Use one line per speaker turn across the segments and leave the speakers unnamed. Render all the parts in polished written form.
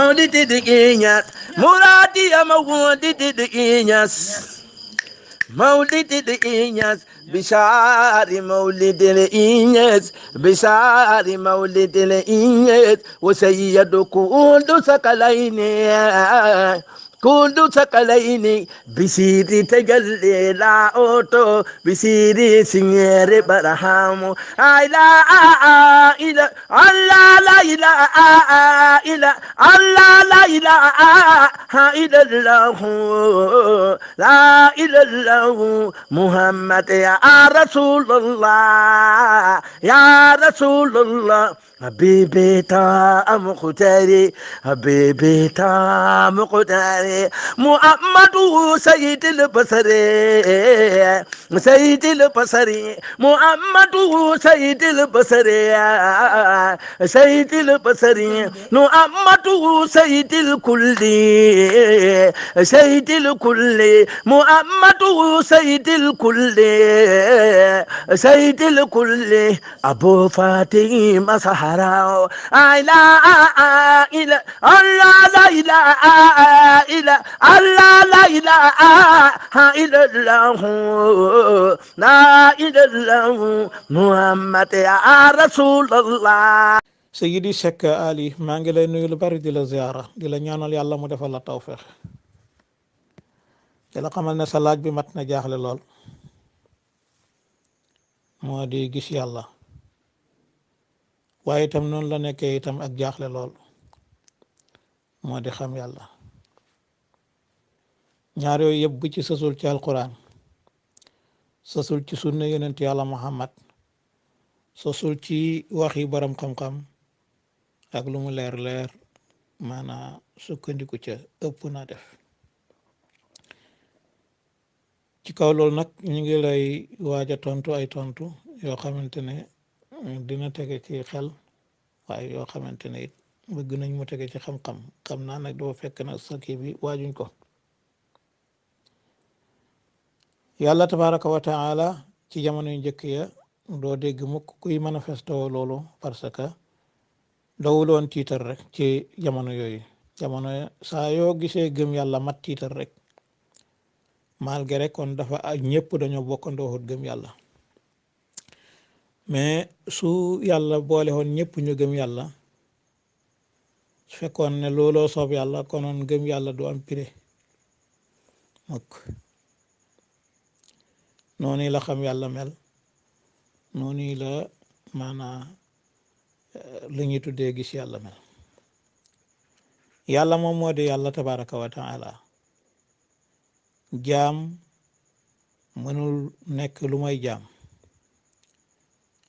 Maulidi Inyas, Muradi Maulidi Inyas, Maulidi Inyas, Bishari Maulidi Inyas, Bishari Maulidi Inyas, Wasayyadu Kundu Sakalaini. Kundu sakalaini bisiri tajalli la oto bisiri signere barahamu ila ila Allah la ilaha illa Allah la ilaha illallah la ilallah Muhammad ya Rasulullah ya Rasulullah حبيبي تام قتاري حبيبي تام قتاري محمد سيد البصر سيد البصر محمد سيد البصر سيد البصر محمد سيد الكل سيد الكل محمد سيد الكل سيد الكل أبو فاطمة سهرة لا إله الله لا إله إلا الله لا إله إلا الله لا إله إلا محمد يا رسول الله
Seydi Seck Ali maa ngi lay nuyu lu bari di la ziara di la ñaanal yàlla mu defal la tawfeex di la xamal ne sa laaj bi mat na jaaxle lool moo di gis yàlla waaye itam noonu la nekkee itam ak jaaxle lool moo di xam yàlla ñaar yooyu yëpp bu ci sësul ci alquran sësul ci sunna yonent yàlla Muhammad sësul ci waxi borom xam-xam ak lu mu leer leer maanaa sukkandiku ca ëpp na def ci kaw loolu nag ñu ngi lay waaja tontu ay tontu yoo xamante ne dina tege ci xel waaye yoo xamante ne it bëgg nañ mu tege ci xam-xam xam naa nag dafa fekk na sa kii bi waajuñ ko yàlla tabaraka wa taala ci jamono yu njëkk ya doo dégg mukk kuy manifesto loolu parce que dawuloon tiitar rek ci jamono yooyu jamono saa yoo gisee gëm yàlla mat tiitar rek malgré kon dafa ñëpp dañoo bokkandoo wut gëm yàlla mais su yàlla boole woon ñëpp ñu gëm yàlla su fekkoon ne looloo soob yàlla konoon gëm yàlla du am prix mukk noonu la xam yàlla mel noonu la maanaa lu ñuy tuddee gis yàlla mel yàlla moom moo di yàlla tabaraka wa taala jaam mënul nekk lu may jaam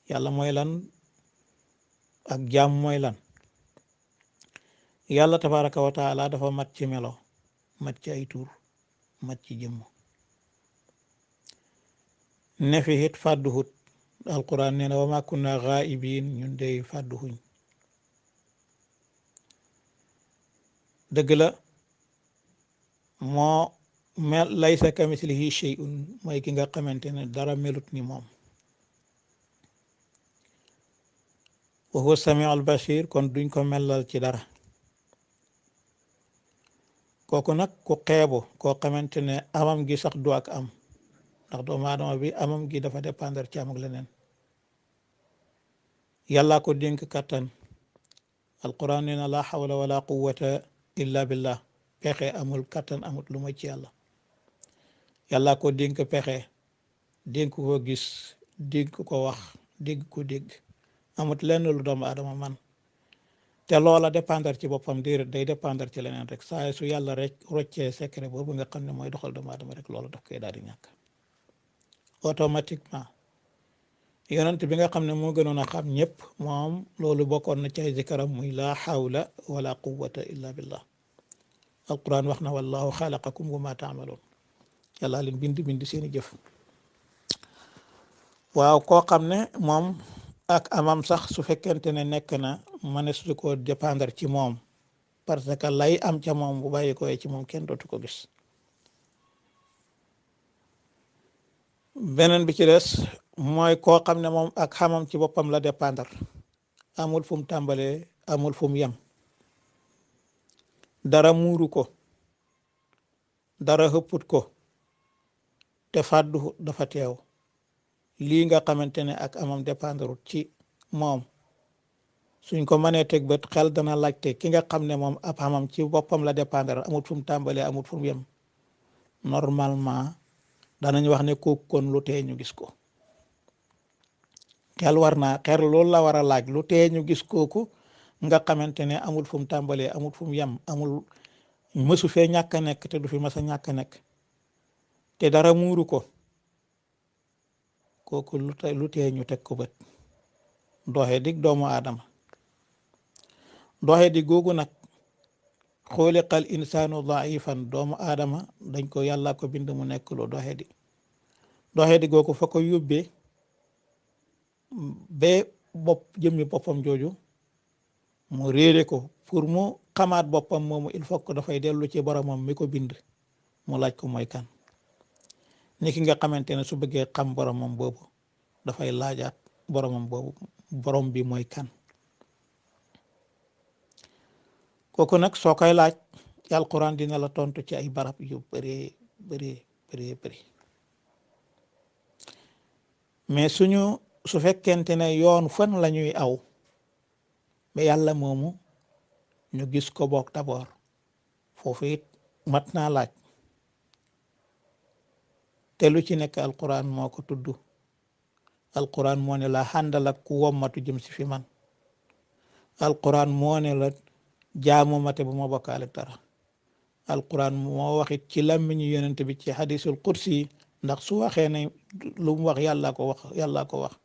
yàlla mooy lan ak jaam mooy lan yàlla tabaraka wa taala dafa mat ci melo mat ci ay tur mat ci jëmm ne fi it fàdduhut alquran nee na wa ma kunna ghaibin ñun dey fàdduhuñ dëgg la moo mel laysa kamislihi shay'un mooy ki nga xamante ne dara melut ni moom wa huwa samiul basir kon duñ ko melal ci dara kooku nag ku xeebu koo xamante ne amam gi sax du ak am ndax doomu aadama bi amam gi dafa dépendre ci am ak leneen yàlla ko dénk kattan alquran nee na la hawla wala quwwata illa billah pexe amul kattan amul lu may ci yàlla yàlla ko dénk pexe dénk ko gis dénk ko wax dégg ko dégg amut lenn lu doomu aadama man te loola dépendre ci boppam déedéet day dépendre ci leneen rek saa su yàlla rek roccee secret boobu nga xam ne mooy doxal doomu aadama rek loola daf koy daal di ñàkk automatiquement yonent bi nga xam ne moo gënoon a xam ñëpp moom loolu bokkoon na ci ay zikaram muy la hawla wala quwwata illa billah alquran wax na wallahu xalaqakum wa ma taamaloon yàlla leen bind seeni jëf waaw koo xam ne moom ak amam sax su fekkente ne nekk na mënees su ko dépendre ci moom parce que lay am ca moom bu bàyyi ko ci moom kenn dootu ko gis beneen bi ci des mooy koo xam ne moom ak xamam ci boppam la dépendre amul fu mu tàmbalee amul fu mu yem dara muuru ko dara xëpput ko te fàddu dafa teew lii nga xamante ne ak amam dépendre ci moom suñ ko mënee teg bët xel dana laajte ki nga xam ne moom ab xamam ci boppam la dépendre amut fu mu tàmbalee amut fu mu yem normalement danañ wax ne kooku kon lu tee ñu gis ko xel loolu la war a laaj lu tee ñu gis kooku nga xamante ne amul fu mu tàmbalee amul fu mu yem amul mësu fee ñàkk a nekk te du fi mas a ñàkk a nekk te dara muuru ko kooku lu tee ñu teg ko bët doxe dig doomu aadama doxe di googu nag xuliqal insaanu daifan doomu aadama dañ ko yàlla ko bind mu nekk lu doxe di googu fa ko yóbbee ba jëmmi boppam jooju mu réere ko pour mu xamaat boppam moomu il faut que dafay dellu ci boromam mi ko bind mu laaj ko mooy kan ni ki nga xamante ne su bëggee xam boromam boobu dafay laajaat boromam boobu borom bi mooy kan kooku nag soo koy laaj alquran dina la tontu ci ay barab yu bëri mais su fekkente ne yoon fan la ñuy aw ba yàlla moomu ñu gis ko boog d'abord foofu it mat naa laaj te lu ci nekk alquran moo ko tudd alquran moo ne la xàndal ak ku wommatu jëm si fi man alquran moo ne la jaamu mate bu ma bokkaale dara alquran moo waxit ci làmmiñu yonent bi ci hadisul qudsi ndax su waxee ne lu mu wax yàlla ko wax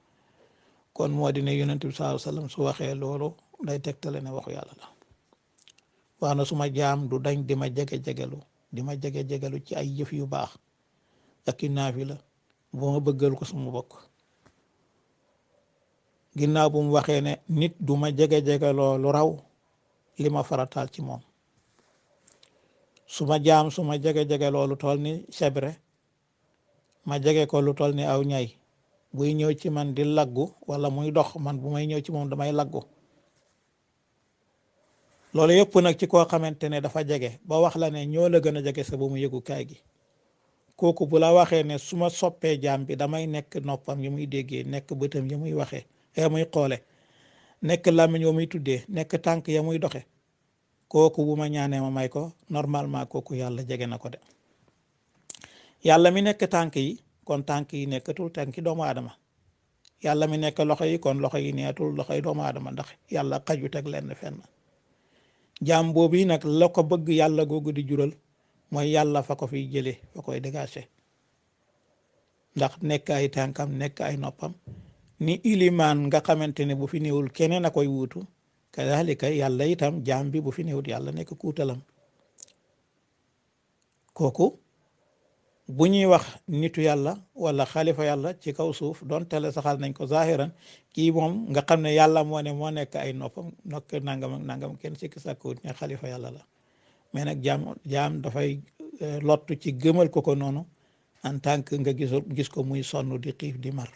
kon moo di ne yonent bi sallallahu alayhi wasallam su waxee loolu day tegtale ne waxu yàlla la wax na suma jaam du dañ di ma jege-jegelu ci ay jëf yu baax ak i naafi la bu ma bëggal ko suma bokk ginnaaw bu mu waxee ne nit du ma jege-jegeloo lu raw li ma farataal ci moom suma jaam su ma jege-jegeloo lu toll ni sebre ma jege ko lu toll ni aw ñay buy ñëw ci man di laggu wala muy dox man bu may ñëw ci moom damay laggu loolu yëpp nag ci koo xamante ne dafa jege ba wax la ne ñoo la gën a jege sa ba mu yëgu kaay gi kooku bu la waxee ne su ma soppee jaam bi damay nekk noppam yi muy déggee nekk bëtam yi muy waxee ya muy xoole nekk làmmiñ wa muy tuddee nekk tànk ya muy doxe kooku bu ma ñaanee ma may ko normalement kooku yàlla jege na ko de yàlla mi nekk tànk yi kon tànk yi nekkatul tànki doomu aadama yàlla mi nekk loxo yi kon loxo yi neetul loxo yi doomu aadama ndax yàlla xajut ak lenn fenn jaam boobu yi nag la ko bëgg yàlla googu di jural mooy yàlla fa ko fiy jëlee fa koy dégager ndax nekk ay tànkam nekk ay noppam ni ilimaan nga xamante ne bu fi néewul keneen a koy wuutu kadhalika yàlla itam jaam bi bu fi néewul yàlla nekk kuutalam kooku bu ñuy wax nitu yàlla wala xalifa yàlla ci kaw suuf doon tele saxal nañ ko zahiran kii moom nga xam ne yàlla moo ne moo nekk ay noppam nokk nangam ak nangam kenn sikki sàkkuwut ne xalifa yàlla la mais nag jaam dafay lottu ci gëmal ko noonu en tant que nga gis ko muy sonn di xiif di mar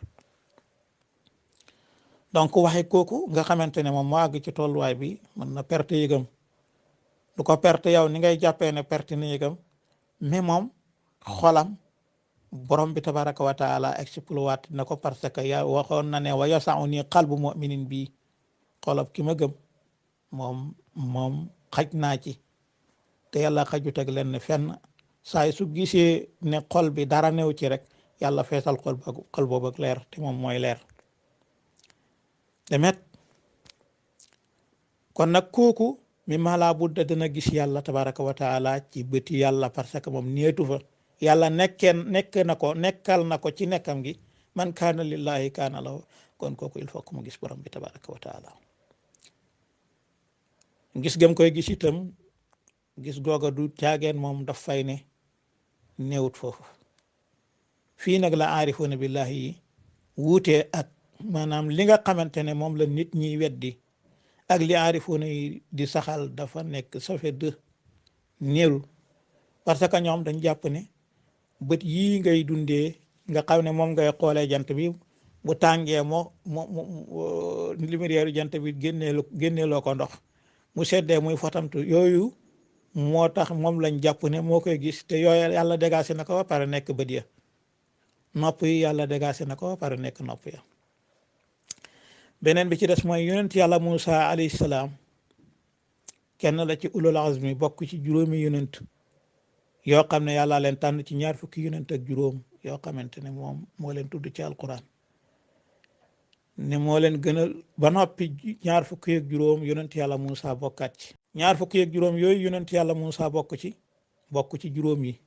donc waxe kooku nga xamante ne moom moo àgg ci tolluwaay bi mën na perte yëgam du ko perte yow ni ngay jàppee ne perte ni yëgam mais moom xolam borom bi tabaraka wa taala exploité na ko parce que ya waxoon na ne wa yasau nii qalbu muminin bii xolob ki ma gëm moom xaj naa ci te yàlla xajut ak leen fenn saay su gisee ne xol bi dara new ci rek yàlla feesal xol boobu ak leer te moom mooy leer demet kon nag kooku mi mala budda dana gis yàlla tabaraka wa taala ci bëti yàlla parce que moom neetu fa yàlla nekkal na ko ci nekkam gi man kaana lillahi kaana lahu kon kooku il faut que mu gis borom bi tabaraka wa taala gis gam koy gis itam gis googa du caageen moom daf fay ne néewut foofu fii nag la aarifuuna billahi yi wuutee ak maanaam li nga xamante ne moom la nit ñi weddi ak li aarifuuna yi di saxal dafa nekk ça fait deux néeru parce que ñoom dañ jàpp ne bët yii ngay dundee nga xam ne moom ngay xoolee jant bi bu tàngee lumière jant bi génneeloo ko ndox mu seddee muy fotamtu yooyu moo tax moom lañ jàpp ne moo koy gis te yooyu yàlla dégagé na ko ba pare nekk bët ya nopp yi yàlla dégagé na ko ba pare nekk nopp ya beneen bi ci des mooy yonent yàlla Muusa alayhi salaam kenn la ci ulul azmi bokk ci juróomi yonent yoo xam ne yàlla leen tànn ci ñaar fukki yonent ak juróom yoo xamante ne moom moo leen tudd ci alquran ne moo leen gënal ba noppi ñaar fukki ak juróom yonent yàlla Muusa bokkaat ci ñaar fukki ak juróom yooyu yonent yàlla Muusa bokk ci juróom yi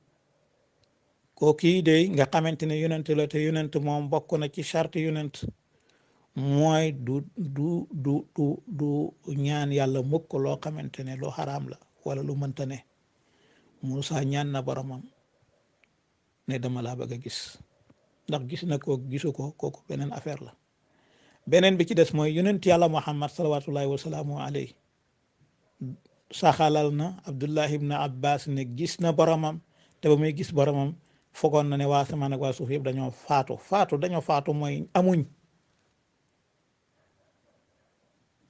kooku de nga xamante ne yonent la te yonent moom bokk na ci charte yonent mooy du ñaan yàlla mukk loo xamante ne lu xaraam la wala lu mënta ne Muusa ñaan na boromam ne dama laa bëgg a gis ndax gis na ko gisu ko kooku beneen affaire la beneen bi ci des mooy yonent yàlla Muhammad salawatullahi wasalaamu alayhi saxalal na Abdullah ibn Abbas ne gis na boromam te ba muy gis boromam fogoon na ne waa asamaan ak waa suuf yëpp dañoo faatu mooy amuñ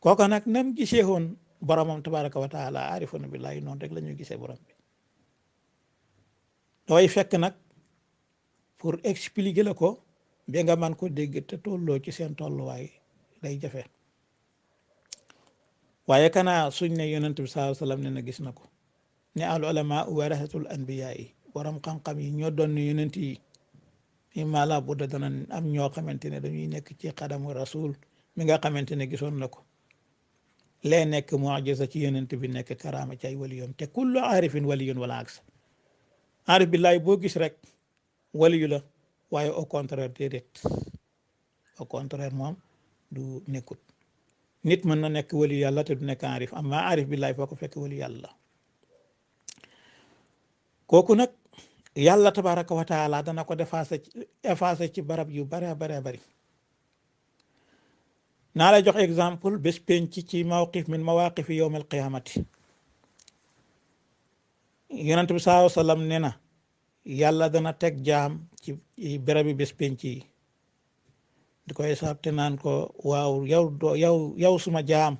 kooka nag nam gisee woon boromam tabaraka wa taala arifuna billahi noonu rek la ñuy gisee borom bi dafay fekk nag pour expliquer la ko ba nga man ko dégg te tolloo ci seen tolluwaay day jafe waaye kana suñ ne yonent bi sallallahu alayhi wasallam ne na gis na ko ne al ulama warasatul anbiya yi borom xam-xam yi ñoo doon yonent yi imma la budda dana am ñoo xamante ne dañuy nekk ci xadamu rasul mi nga xamante ne gisoon na ko lee nekk mu'jiza ci yonent bi nekk karaama ci ay waliyoom te kullu aarifin waliyun wala aks aarif billahi boo gis rek waliyu la waaye au contraire déedéet au contraire moom du nekkut nit mën na nekk waliyu yàlla te du nekk aarif amma aarif billahi foo ko fekk waliyu yàlla kooku nag yàlla tabaraka wa taala dana ko effacé ci barab yu bare bari naa la jox exemple bés penc ci mawqif min mawaqifi yawm al qiyamati yonent bi sallallahu alayhi wa sallam ne na yàlla dana teg jaam ci berabi bés penc yi di koy sabte naan ko waaw yow suma jaam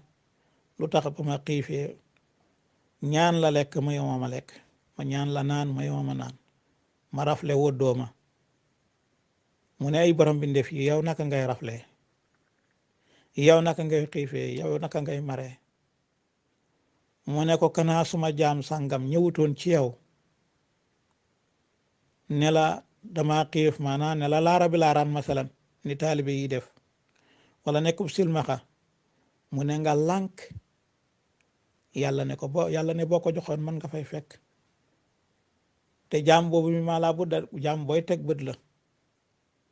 lu tax ba ma xiifee ñaan la lekk ma yow ma lekk ma ñaan la naan ma yow ma naan ma rafle woddoo ma mu ne ay borom bi ndef yi yow naka ngay rafle yow naka ngay xiifee yow naka ngay mare mu ne ko kanaa suma jaam sàngam ñëwutoon ci yow ne la dama xiif maanaam ne la laara bi laaraan masalan ni taalibe yi def wala nekkub silmaxa mu ne nga lànk yàlla ne boo ko joxoon mën nga fay fekk te jaam boobu mi maa laa budda jaam booy teg bët la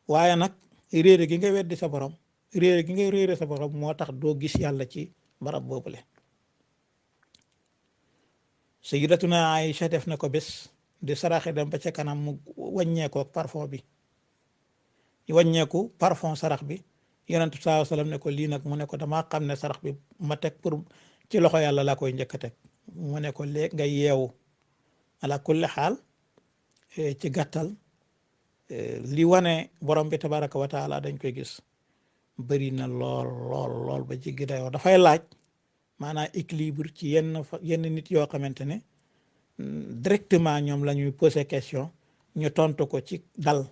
waaye nag réere gi ngay weddi sa borom réere gi ngay réere sa borom moo tax doo gis yàlla ci barab boobule sayyidatuna Aïcha def na ko bés di saraxe dem ba ca kanam mu wàññeeku parfum bi wàññeeku parfum sarax bi yonent bi sallallahu alayhi wasallam ne ko lii nag mu ne ko damaa xam ne sarax bi ma teg pour ci loxo yàlla laa koy njëkk a teg mu ne ko léegi nga yeewu ala kulli xaal ci gàttal li wane borom bi tabaraka wa taala dañ koy gis bëri na lool ba jéggi dayoo dafay laaj maanaam équilibre ci yenn nit yoo xamante ne directement ñoom la ñuy poser question ñu tontu ko ci dal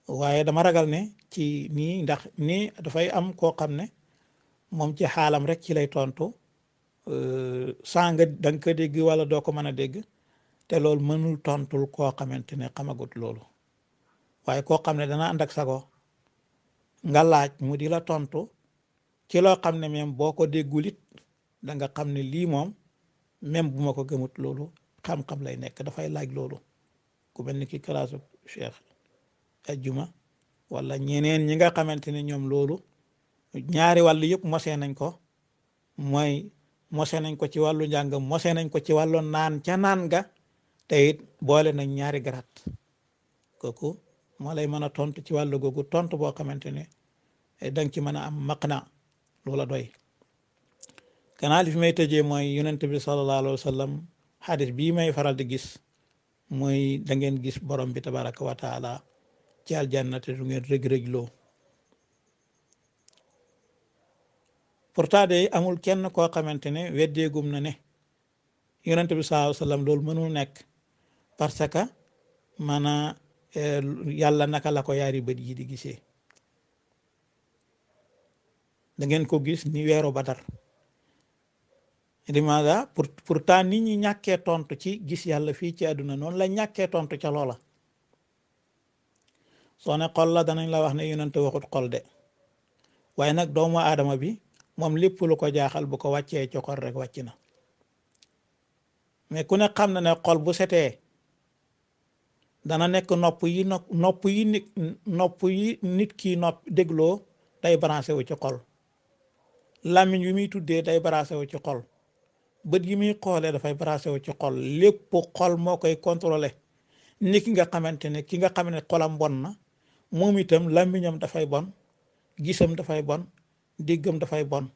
waaye dama ragal ne ci nii ndax nii dafay am koo xam ne moom ci xaalam rek ci lay tontu saa nga da nga ko dégg wala doo ko mën a dégg te loolu mënul tontul koo xamante ne xamagut loolu waaye koo xam ne dana ànd ak sago nga laaj mu di la tontu ci loo xam ne même boo ko déggul it da nga xam ne lii moom même bu ma ko gëmut loolu xam-xam lay nekk dafay laaj loolu ku mel ni ki classe Cheikh Ajjuma wala ñeneen ñi nga xamante ne ñoom loolu ñaari wàllu yëpp mosee nañ ko mooy mosee nañ ko ci wàllu njàng mosee nañ ko ci wàllu naan ca naan ga te it boole nañ ñaari garaat kooku moo lay mën a tontu ci wàllu googu tontu boo xamante ne danga ci mën a am maqna loola doy kanaa li fi may tëjee mooy yonent bi sallallahu alayhi wa sallam xadis bii may faral di gis mooy da ngeen gis borom bi tabaraka wa taala ci aljanna te du ngeen rëg-rëg loo pourtant de amul kenn koo xamante ne weddeegum na ne yonent bi sallallahu alayhi wa sallam loolu mënul nekk parce que maanaam yàlla naka la ko yaari bët yi di gisee da ngeen ko gis ni weeru Badar limaada pourtant nit ñi ñàkkee tontu ci gis yàlla fii ci àdduna noonu la ñàkkee tontu ca loola soo ne xol la danañ la wax ne yonent waxut xol de waaye nag doomu aadama bi moom lépp lu ko jaaxal bu ko wàccee ci xol rek wàcc na mais ku ne xam na ne xol bu setee dana nekk nopp yi nit ki dégloo day branché wu ci xol làmmiñ wi muy tuddee day branché wu ci xol bët yi muy xoolee dafay branché wu ci xol lépp xol moo koy contrôlé ni ki nga xamante ne ki nga xam ne xolam bon na moom itam làmmiñam dafay bon gisam dafay bon déggam dafay bon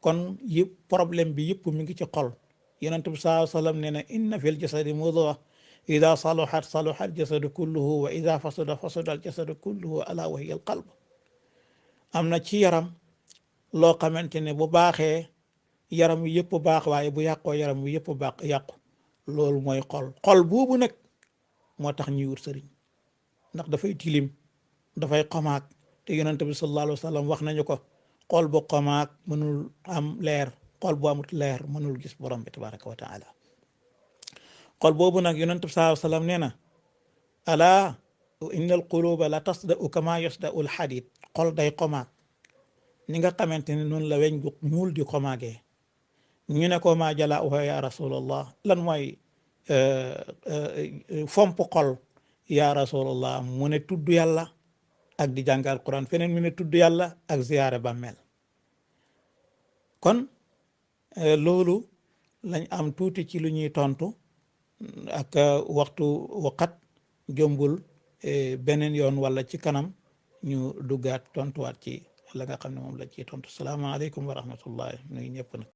kon yëpp problème bi yëpp mi ngi ci xol yonent bi sallallahu alayhi wa sallam nee na inna fil jasadi mudga ida saluhat saluha al jasadu kulluhu wa ida fasada fasada al jasadu kulluhu ala wa hiya al qalb am na ci yaram loo xamante ne bu baaxee yaram wi yëpp baax waaye bu yàqoo yaram wi yëpp baax yàqu loolu mooy xol boobu nag moo tax ñuy wut sëriñ ndax dafay tilim dafay xomaag te yonent bi sallallahu alayhi wa sallam wax nañu ko xol bu xomaag mënul am leer xol bu amut leer mënul gis borom bi tabaraka wa taala xol boobu nag yonent bi sallallahu alayhi wa sallam nee na ala inna al quluba la tasda'u kama yasda'u al hadid xol day xomaag ni nga xamante ne noonu la weñ gu ñuul di xomaagee ñu ne ko ma jala uha ya rasulallah lan mooy fomp xol ya rasulallah mu ne tudd yàlla ak di jàngal Quran feneen mu ne tudd yàlla ak ziyaare bàmmeel kon loolu lañ am tuuti ci lu ñuy tontu ak waxtu waqat jombul beneen yoon wala ci kanam ñu duggaat tontuwaat ci la nga xam ne moom la ciy tontu salaamaaleykum wa rahmatullahi nuyu ñëpp nag